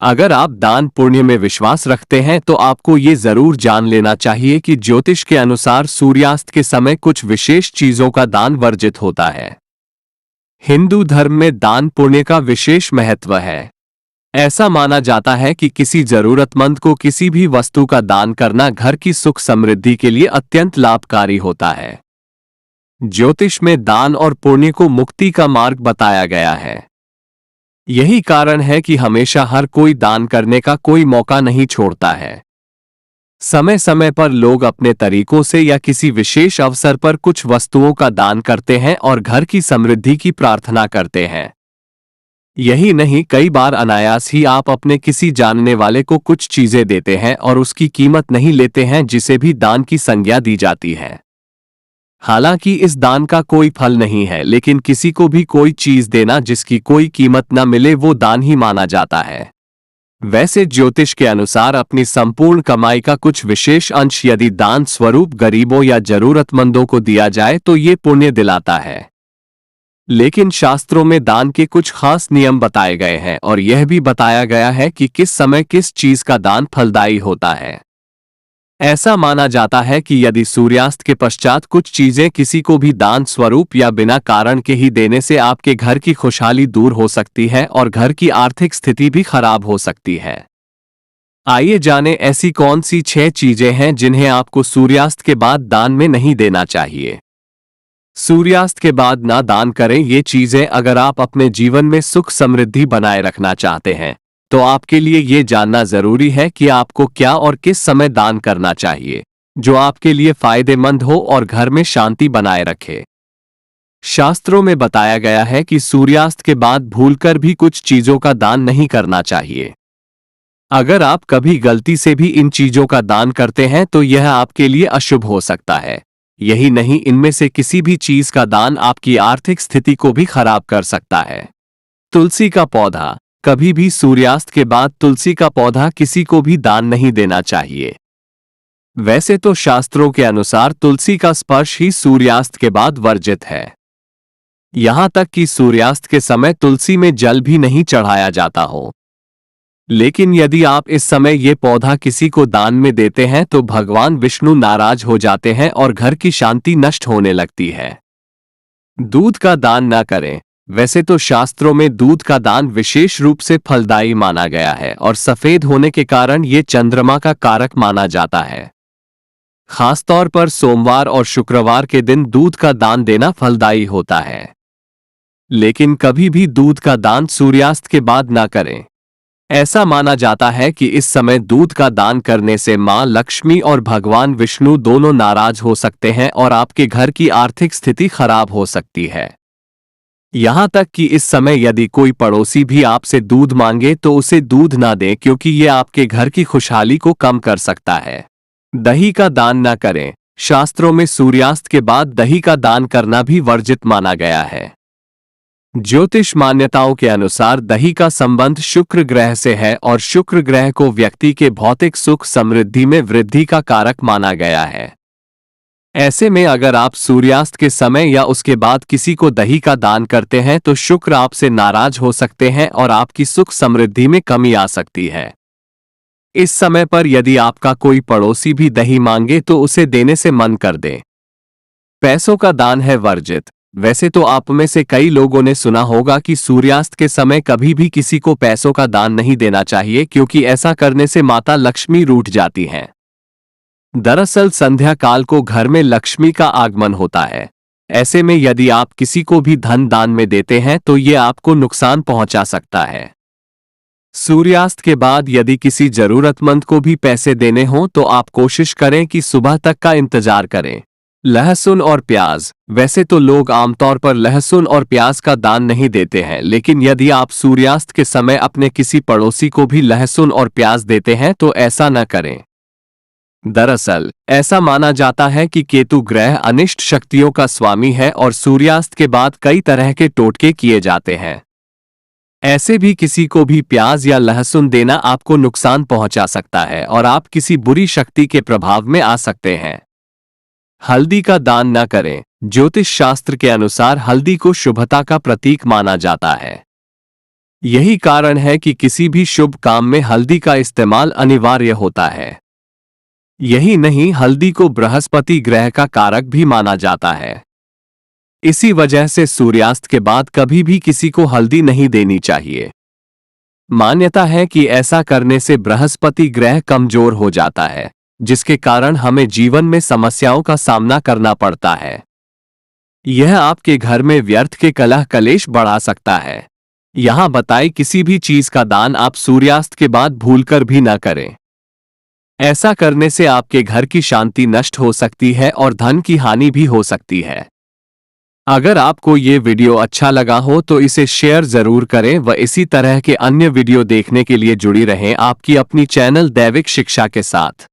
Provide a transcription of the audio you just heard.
अगर आप दान पुण्य में विश्वास रखते हैं तो आपको ये जरूर जान लेना चाहिए कि ज्योतिष के अनुसार सूर्यास्त के समय कुछ विशेष चीजों का दान वर्जित होता है। हिंदू धर्म में दान पुण्य का विशेष महत्व है। ऐसा माना जाता है कि किसी जरूरतमंद को किसी भी वस्तु का दान करना घर की सुख समृद्धि के लिए अत्यंत लाभकारी होता है। ज्योतिष में दान और पुण्य को मुक्ति का मार्ग बताया गया है। यही कारण है कि हमेशा हर कोई दान करने का कोई मौका नहीं छोड़ता है। समय समय पर लोग अपने तरीकों से या किसी विशेष अवसर पर कुछ वस्तुओं का दान करते हैं और घर की समृद्धि की प्रार्थना करते हैं। यही नहीं, कई बार अनायास ही आप अपने किसी जानने वाले को कुछ चीजें देते हैं और उसकी कीमत नहीं लेते हैं, जिसे भी दान की संज्ञा दी जाती है। हालांकि इस दान का कोई फल नहीं है, लेकिन किसी को भी कोई चीज देना जिसकी कोई कीमत न मिले वो दान ही माना जाता है। वैसे ज्योतिष के अनुसार अपनी संपूर्ण कमाई का कुछ विशेष अंश यदि दान स्वरूप गरीबों या जरूरतमंदों को दिया जाए तो ये पुण्य दिलाता है। लेकिन शास्त्रों में दान के कुछ खास नियम बताए गए हैं और यह भी बताया गया है कि किस समय किस चीज का दान फलदायी होता है। ऐसा माना जाता है कि यदि सूर्यास्त के पश्चात कुछ चीजें किसी को भी दान स्वरूप या बिना कारण के ही देने से आपके घर की खुशहाली दूर हो सकती है और घर की आर्थिक स्थिति भी खराब हो सकती है। आइए जानें ऐसी कौन सी 6 चीजें हैं जिन्हें आपको सूर्यास्त के बाद दान में नहीं देना चाहिए। सूर्यास्त के बाद ना दान करें ये चीजें। अगर आप अपने जीवन में सुख समृद्धि बनाए रखना चाहते हैं तो आपके लिए ये जानना जरूरी है कि आपको क्या और किस समय दान करना चाहिए, जो आपके लिए फायदेमंद हो और घर में शांति बनाए रखे। शास्त्रों में बताया गया है कि सूर्यास्त के बाद भूलकर भी कुछ चीजों का दान नहीं करना चाहिए। अगर आप कभी गलती से भी इन चीजों का दान करते हैं तो यह आपके लिए अशुभ हो सकता है। यही नहीं, इनमें से किसी भी चीज का दान आपकी आर्थिक स्थिति को भी खराब कर सकता है। तुलसी का पौधा। कभी भी सूर्यास्त के बाद तुलसी का पौधा किसी को भी दान नहीं देना चाहिए। वैसे तो शास्त्रों के अनुसार तुलसी का स्पर्श ही सूर्यास्त के बाद वर्जित है। यहां तक कि सूर्यास्त के समय तुलसी में जल भी नहीं चढ़ाया जाता हो। लेकिन यदि आप इस समय ये पौधा किसी को दान में देते हैं तो भगवान विष्णु नाराज हो जाते हैं और घर की शांति नष्ट होने लगती है। दूध का दान न करें। वैसे तो शास्त्रों में दूध का दान विशेष रूप से फलदायी माना गया है और सफेद होने के कारण ये चंद्रमा का कारक माना जाता है। खासतौर पर सोमवार और शुक्रवार के दिन दूध का दान देना फलदायी होता है। लेकिन कभी भी दूध का दान सूर्यास्त के बाद ना करें। ऐसा माना जाता है कि इस समय दूध का दान करने से मां लक्ष्मी और भगवान विष्णु दोनों नाराज हो सकते हैं और आपके घर की आर्थिक स्थिति खराब हो सकती है। यहां तक कि इस समय यदि कोई पड़ोसी भी आपसे दूध मांगे तो उसे दूध ना दें, क्योंकि यह आपके घर की खुशहाली को कम कर सकता है। दही का दान ना करें। शास्त्रों में सूर्यास्त के बाद दही का दान करना भी वर्जित माना गया है। ज्योतिष मान्यताओं के अनुसार दही का संबंध शुक्र ग्रह से है और शुक्र ग्रह को व्यक्ति के भौतिक सुख समृद्धि में वृद्धि का कारक माना गया है। ऐसे में अगर आप सूर्यास्त के समय या उसके बाद किसी को दही का दान करते हैं तो शुक्र आपसे नाराज हो सकते हैं और आपकी सुख समृद्धि में कमी आ सकती है। इस समय पर यदि आपका कोई पड़ोसी भी दही मांगे तो उसे देने से मन कर दें। पैसों का दान है वर्जित। वैसे तो आप में से कई लोगों ने सुना होगा कि सूर्यास्त के समय कभी भी किसी को पैसों का दान नहीं देना चाहिए, क्योंकि ऐसा करने से माता लक्ष्मी रूठ जाती हैं। दरअसल संध्या काल को घर में लक्ष्मी का आगमन होता है। ऐसे में यदि आप किसी को भी धन दान में देते हैं तो ये आपको नुकसान पहुंचा सकता है। सूर्यास्त के बाद यदि किसी जरूरतमंद को भी पैसे देने हों तो आप कोशिश करें कि सुबह तक का इंतजार करें। लहसुन और प्याज। वैसे तो लोग आमतौर पर लहसुन और प्याज का दान नहीं देते हैं, लेकिन यदि आप सूर्यास्त के समय अपने किसी पड़ोसी को भी लहसुन और प्याज देते हैं तो ऐसा न करें। दरअसल ऐसा माना जाता है कि केतु ग्रह अनिष्ट शक्तियों का स्वामी है और सूर्यास्त के बाद कई तरह के टोटके किए जाते हैं। ऐसे भी किसी को भी प्याज या लहसुन देना आपको नुकसान पहुंचा सकता है और आप किसी बुरी शक्ति के प्रभाव में आ सकते हैं। हल्दी का दान न करें। ज्योतिष शास्त्र के अनुसार हल्दी को शुभता का प्रतीक माना जाता है। यही कारण है कि किसी भी शुभ काम में हल्दी का इस्तेमाल अनिवार्य होता है। यही नहीं, हल्दी को बृहस्पति ग्रह का कारक भी माना जाता है। इसी वजह से सूर्यास्त के बाद कभी भी किसी को हल्दी नहीं देनी चाहिए। मान्यता है कि ऐसा करने से बृहस्पति ग्रह कमजोर हो जाता है, जिसके कारण हमें जीवन में समस्याओं का सामना करना पड़ता है। यह आपके घर में व्यर्थ के कलह कलेश बढ़ा सकता है। यहां बताई किसी भी चीज का दान आप सूर्यास्त के बाद भूलकर भी न करें। ऐसा करने से आपके घर की शांति नष्ट हो सकती है और धन की हानि भी हो सकती है। अगर आपको ये वीडियो अच्छा लगा हो तो इसे शेयर जरूर करें व इसी तरह के अन्य वीडियो देखने के लिए जुड़ी रहें आपकी अपनी चैनल दैविक शिक्षा के साथ।